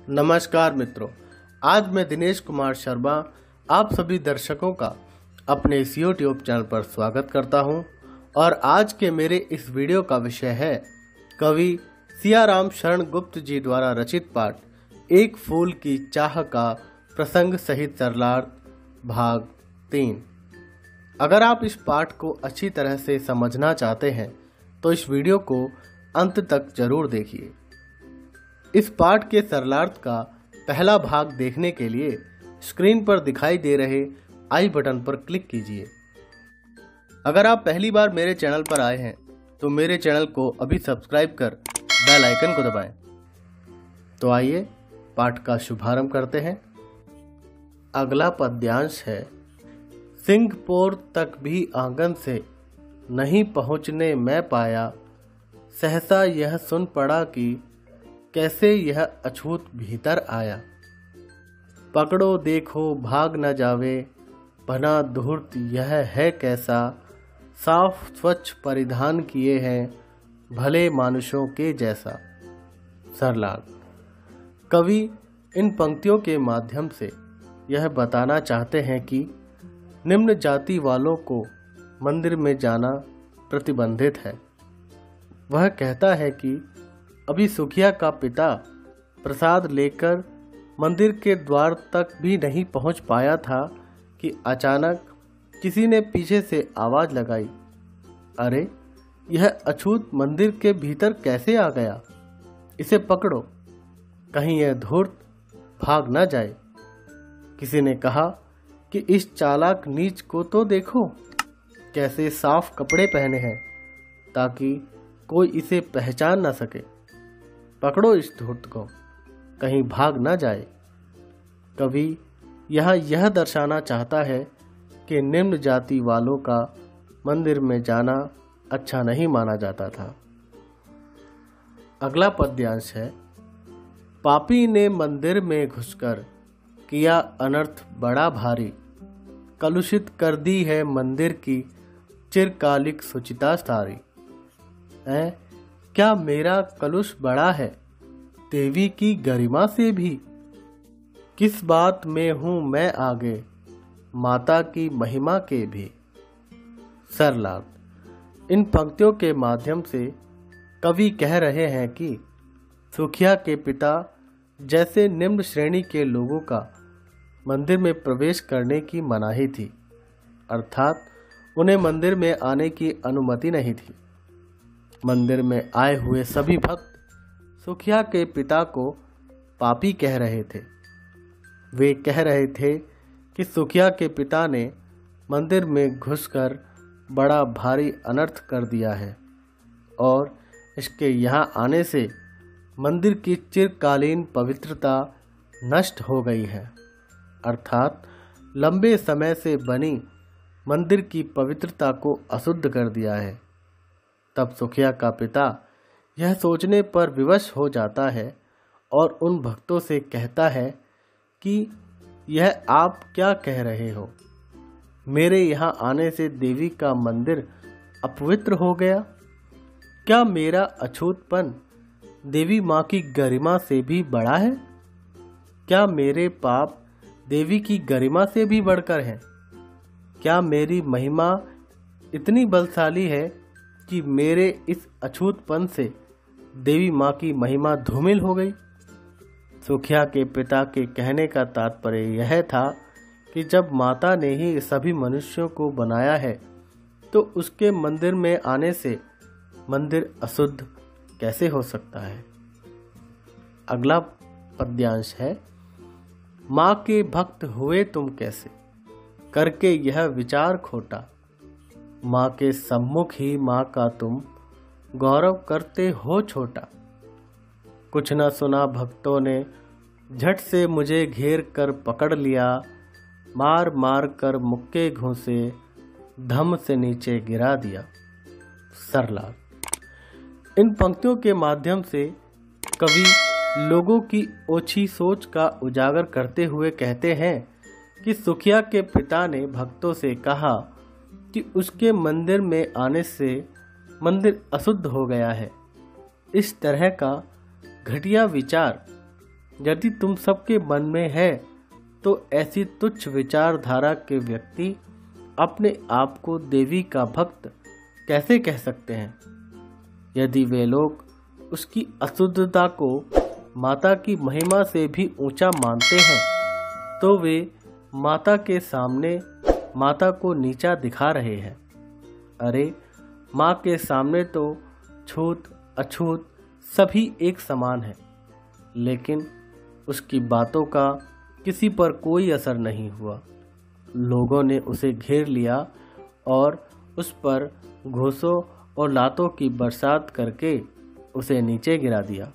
नमस्कार मित्रों, आज मैं दिनेश कुमार शर्मा आप सभी दर्शकों का अपने इस YouTube चैनल पर स्वागत करता हूं और आज के मेरे इस वीडियो का विषय है कवि सियाराम शरण गुप्त जी द्वारा रचित पाठ एक फूल की चाह का प्रसंग सहित सरलार्थ भाग 3। अगर आप इस पाठ को अच्छी तरह से समझना चाहते हैं तो इस वीडियो को अंत तक जरूर देखिए। इस पाठ के सरलार्थ का पहला भाग देखने के लिए स्क्रीन पर दिखाई दे रहे आई बटन पर क्लिक कीजिए। अगर आप पहली बार मेरे चैनल पर आए हैं तो मेरे चैनल को अभी सब्सक्राइब कर बेल आइकन को दबाएं। तो आइए पाठ का शुभारंभ करते हैं। अगला पद्यांश है, सिंहपोर तक भी आंगन से नहीं पहुँचने मैं पाया, सहसा यह सुन पड़ा कि कैसे यह अछूत भीतर आया। पकड़ो देखो भाग न जावे, बना धूर्त यह है कैसा, साफ स्वच्छ परिधान किए हैं भले मानुषों के जैसा। सरलार्थ। कवि इन पंक्तियों के माध्यम से यह बताना चाहते हैं कि निम्न जाति वालों को मंदिर में जाना प्रतिबंधित है। वह कहता है कि अभी सुखिया का पिता प्रसाद लेकर मंदिर के द्वार तक भी नहीं पहुंच पाया था कि अचानक किसी ने पीछे से आवाज लगाई, अरे यह अछूत मंदिर के भीतर कैसे आ गया, इसे पकड़ो, कहीं यह धूर्त भाग न जाए। किसी ने कहा कि इस चालाक नीच को तो देखो, कैसे साफ कपड़े पहने हैं ताकि कोई इसे पहचान न सके। पकड़ो इस धूर्त को, कहीं भाग न जाए। कवि यहाँ यह दर्शाना चाहता है कि निम्न जाति वालों का मंदिर में जाना अच्छा नहीं माना जाता था। अगला पद्यांश है, पापी ने मंदिर में घुसकर किया अनर्थ बड़ा भारी, कलुषित कर दी है मंदिर की चिरकालिक शुचिता सारी। क्या मेरा कलुष बड़ा है देवी की गरिमा से भी, किस बात में हूँ मैं आगे माता की महिमा के भी। सरलार्थ। इन पंक्तियों के माध्यम से कवि कह रहे हैं कि सुखिया के पिता जैसे निम्न श्रेणी के लोगों का मंदिर में प्रवेश करने की मनाही थी, अर्थात उन्हें मंदिर में आने की अनुमति नहीं थी। मंदिर में आए हुए सभी भक्त सुखिया के पिता को पापी कह रहे थे। वे कह रहे थे कि सुखिया के पिता ने मंदिर में घुसकर बड़ा भारी अनर्थ कर दिया है और इसके यहाँ आने से मंदिर की चिरकालीन पवित्रता नष्ट हो गई है, अर्थात लंबे समय से बनी मंदिर की पवित्रता को अशुद्ध कर दिया है। तब सुखिया का पिता यह सोचने पर विवश हो जाता है और उन भक्तों से कहता है कि यह आप क्या कह रहे हो, मेरे यहाँ आने से देवी का मंदिर अपवित्र हो गया। क्या मेरा अछूतपन देवी माँ की गरिमा से भी बड़ा है? क्या मेरे पाप देवी की गरिमा से भी बढ़कर हैं? क्या मेरी महिमा इतनी बलशाली है कि मेरे इस अछूतपन से देवी माँ की महिमा धूमिल हो गई? सुखिया के पिता के कहने का तात्पर्य यह था कि जब माता ने ही सभी मनुष्यों को बनाया है तो उसके मंदिर में आने से मंदिर अशुद्ध कैसे हो सकता है। अगला पद्यांश है, माँ के भक्त हुए तुम कैसे, करके यह विचार खोटा, माँ के सम्मुख ही माँ का तुम गौरव करते हो छोटा। कुछ न सुना भक्तों ने झट से मुझे घेर कर पकड़ लिया, मार मार कर मुक्के घूंसे धम से नीचे गिरा दिया। सरलार्थ। इन पंक्तियों के माध्यम से कवि लोगों की ओछी सोच का उजागर करते हुए कहते हैं कि सुखिया के पिता ने भक्तों से कहा कि उसके मंदिर में आने से मंदिर अशुद्ध हो गया है। इस तरह का घटिया विचार यदि तुम सबके मन में है तो ऐसी तुच्छ विचारधारा के व्यक्ति अपने आप को देवी का भक्त कैसे कह सकते हैं? यदि वे लोग उसकी अशुद्धता को माता की महिमा से भी ऊंचा मानते हैं तो वे माता के सामने माता को नीचा दिखा रहे हैं। अरे माँ के सामने तो छूत अछूत सभी एक समान है, लेकिन उसकी बातों का किसी पर कोई असर नहीं हुआ। लोगों ने उसे घेर लिया और उस पर घूंसों और लातों की बरसात करके उसे नीचे गिरा दिया।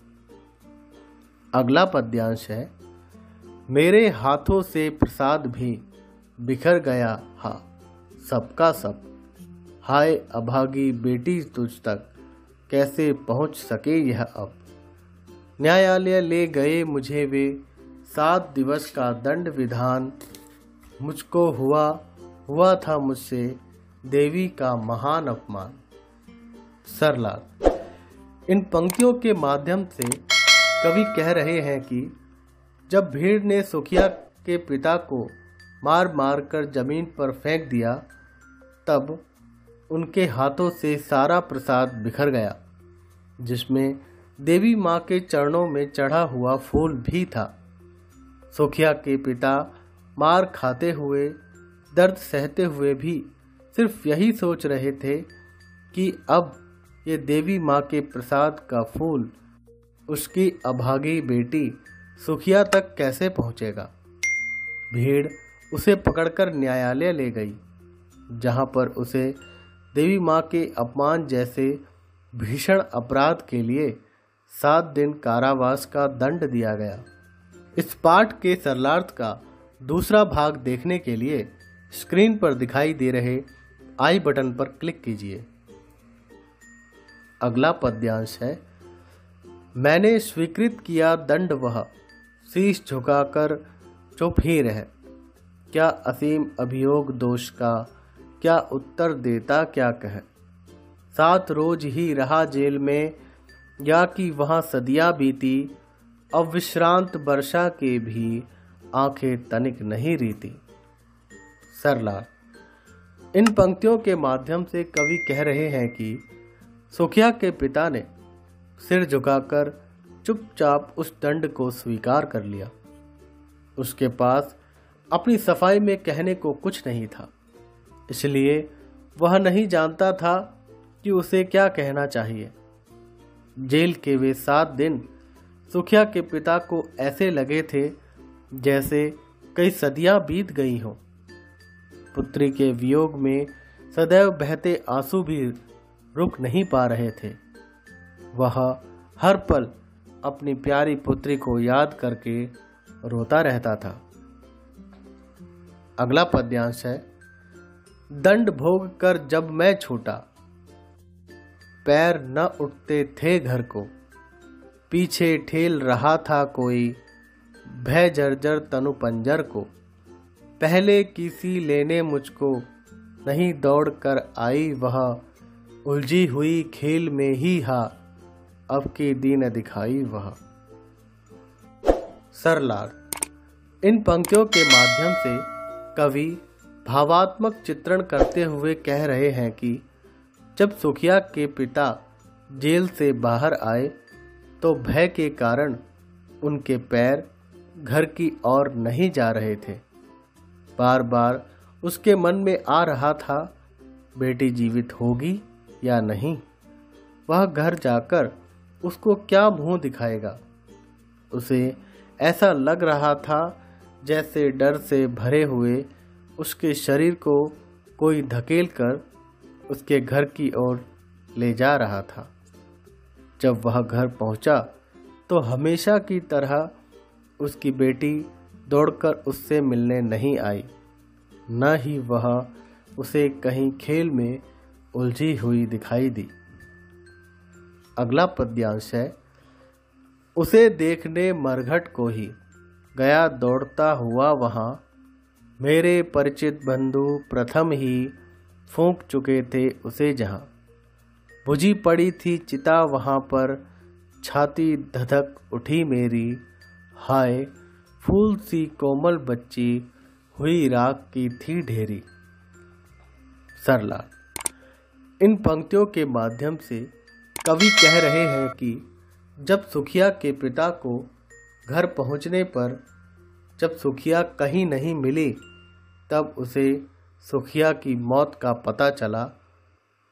अगला पद्यांश है, मेरे हाथों से प्रसाद भी बिखर गया हा सबका सब, हाय अभागी बेटी तुझ तक कैसे पहुंच सके यह अब। न्यायालय ले गए मुझे वे 7 दिवस का दंड विधान, मुझको हुआ था मुझसे देवी का महान अपमान। सरलाल। इन पंक्तियों के माध्यम से कवि कह रहे हैं कि जब भीड़ ने सुखिया के पिता को मार मार कर जमीन पर फेंक दिया तब उनके हाथों से सारा प्रसाद बिखर गया, जिसमें देवी माँ के चरणों में चढ़ा हुआ फूल भी था। सुखिया के पिता मार खाते हुए, दर्द सहते हुए भी सिर्फ यही सोच रहे थे कि अब ये देवी माँ के प्रसाद का फूल उसकी अभागी बेटी सुखिया तक कैसे पहुँचेगा। भीड़ उसे पकड़कर न्यायालय ले गई, जहाँ पर उसे देवी माँ के अपमान जैसे भीषण अपराध के लिए 7 दिन कारावास का दंड दिया गया। इस पाठ के सरलार्थ का दूसरा भाग देखने के लिए स्क्रीन पर दिखाई दे रहे आई बटन पर क्लिक कीजिए। अगला पद्यांश है, मैंने स्वीकृत किया दंड वह, शीश झुकाकर चुप ही रह, क्या असीम अभियोग दोष का, क्या उत्तर देता क्या कह। 7 रोज ही रहा जेल में, या कि वहाँ सदियाँ बीती, अब विश्रांत वर्षा के भी आंखें तनिक नहीं रीती। सरलाल। इन पंक्तियों के माध्यम से कवि कह रहे हैं कि सुखिया के पिता ने सिर झुकाकर चुपचाप उस दंड को स्वीकार कर लिया। उसके पास अपनी सफाई में कहने को कुछ नहीं था, इसलिए वह नहीं जानता था कि उसे क्या कहना चाहिए। जेल के वे 7 दिन सुखिया के पिता को ऐसे लगे थे जैसे कई सदियां बीत गई हों। पुत्री के वियोग में सदैव बहते आंसू भी रुक नहीं पा रहे थे। वह हर पल अपनी प्यारी पुत्री को याद करके रोता रहता था। अगला पद्यांश है, दंड भोग कर जब मैं छूटा, पैर न उठते थे घर को, पीछे ठेल रहा था कोई, भय जर्जर तनु पंजर को, पहले किसी लेने मुझको, नहीं दौड़ कर आई वह, उलझी हुई खेल में ही हा, अब के दिन दिखाई वह। सरलार। इन पंक्तियों के माध्यम से कवि भावात्मक चित्रण करते हुए कह रहे हैं कि जब सुखिया के पिता जेल से बाहर आए तो भय के कारण उनके पैर घर की ओर नहीं जा रहे थे। बार बार उसके मन में आ रहा था बेटी जीवित होगी या नहीं। वह घर जाकर उसको क्या मुंह दिखाएगा। उसे ऐसा लग रहा था जैसे डर से भरे हुए उसके शरीर को कोई धकेल कर उसके घर की ओर ले जा रहा था। जब वह घर पहुंचा तो हमेशा की तरह उसकी बेटी दौड़कर उससे मिलने नहीं आई, न ही वह उसे कहीं खेल में उलझी हुई दिखाई दी। अगला पद्यांश है, उसे देखने मरघट को ही गया दौड़ता हुआ वहाँ, मेरे परिचित बंधु प्रथम ही फूंक चुके थे उसे जहाँ। बुझी पड़ी थी चिता वहाँ पर, छाती धधक उठी मेरी, हाय फूल सी कोमल बच्ची हुई राख की थी ढेरी। सरलाल। इन पंक्तियों के माध्यम से कवि कह रहे हैं कि जब सुखिया के पिता को घर पहुंचने पर जब सुखिया कहीं नहीं मिली, तब उसे सुखिया की मौत का पता चला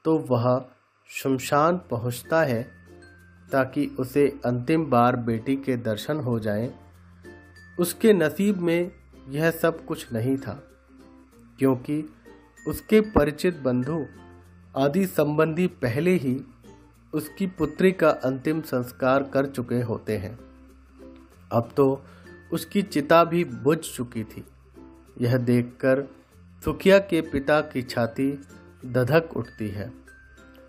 तो वह शमशान पहुंचता है ताकि उसे अंतिम बार बेटी के दर्शन हो जाएं। उसके नसीब में यह सब कुछ नहीं था, क्योंकि उसके परिचित बंधु आदि संबंधी पहले ही उसकी पुत्री का अंतिम संस्कार कर चुके होते हैं। अब तो उसकी चिता भी बुझ चुकी थी। यह देखकर सुखिया के पिता की छाती धधक उठती है।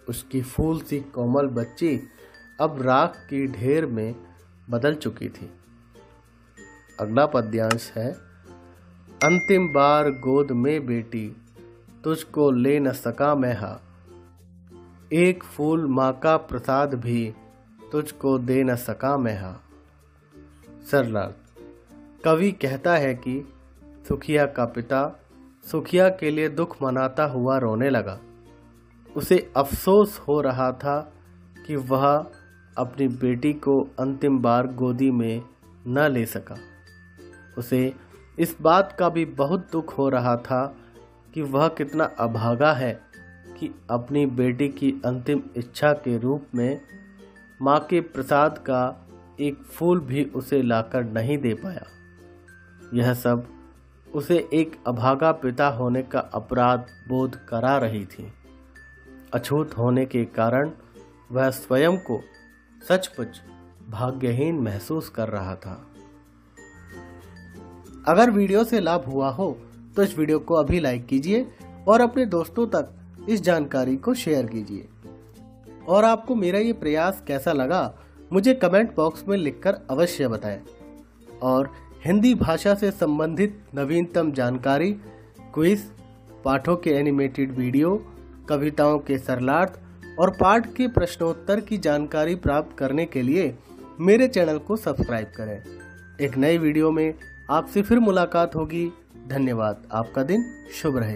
उसकी फूल सी कोमल बच्ची अब राख की ढेर में बदल चुकी थी। अगला पद्यांश है, अंतिम बार गोद में बेटी तुझको ले न सका मैं हा, एक फूल माँ का प्रसाद भी तुझको दे न सका मैं हा। सरलाल। कवि कहता है कि सुखिया का पिता सुखिया के लिए दुख मनाता हुआ रोने लगा। उसे अफसोस हो रहा था कि वह अपनी बेटी को अंतिम बार गोदी में न ले सका। उसे इस बात का भी बहुत दुख हो रहा था कि वह कितना अभागा है कि अपनी बेटी की अंतिम इच्छा के रूप में माँ के प्रसाद का एक फूल भी उसे लाकर नहीं दे पाया। यह सब उसे एक अभागा पिता होने का अपराध बोध करा रही थी। अछूत होने के कारण वह स्वयं को सचमुच भाग्यहीन महसूस कर रहा था। अगर वीडियो से लाभ हुआ हो तो इस वीडियो को अभी लाइक कीजिए और अपने दोस्तों तक इस जानकारी को शेयर कीजिए। और आपको मेरा ये प्रयास कैसा लगा मुझे कमेंट बॉक्स में लिखकर अवश्य बताएं। और हिंदी भाषा से संबंधित नवीनतम जानकारी, क्विज, पाठों के एनिमेटेड वीडियो, कविताओं के सरलार्थ और पाठ के प्रश्नोत्तर की जानकारी प्राप्त करने के लिए मेरे चैनल को सब्सक्राइब करें। एक नई वीडियो में आपसे फिर मुलाकात होगी। धन्यवाद। आपका दिन शुभ रहे।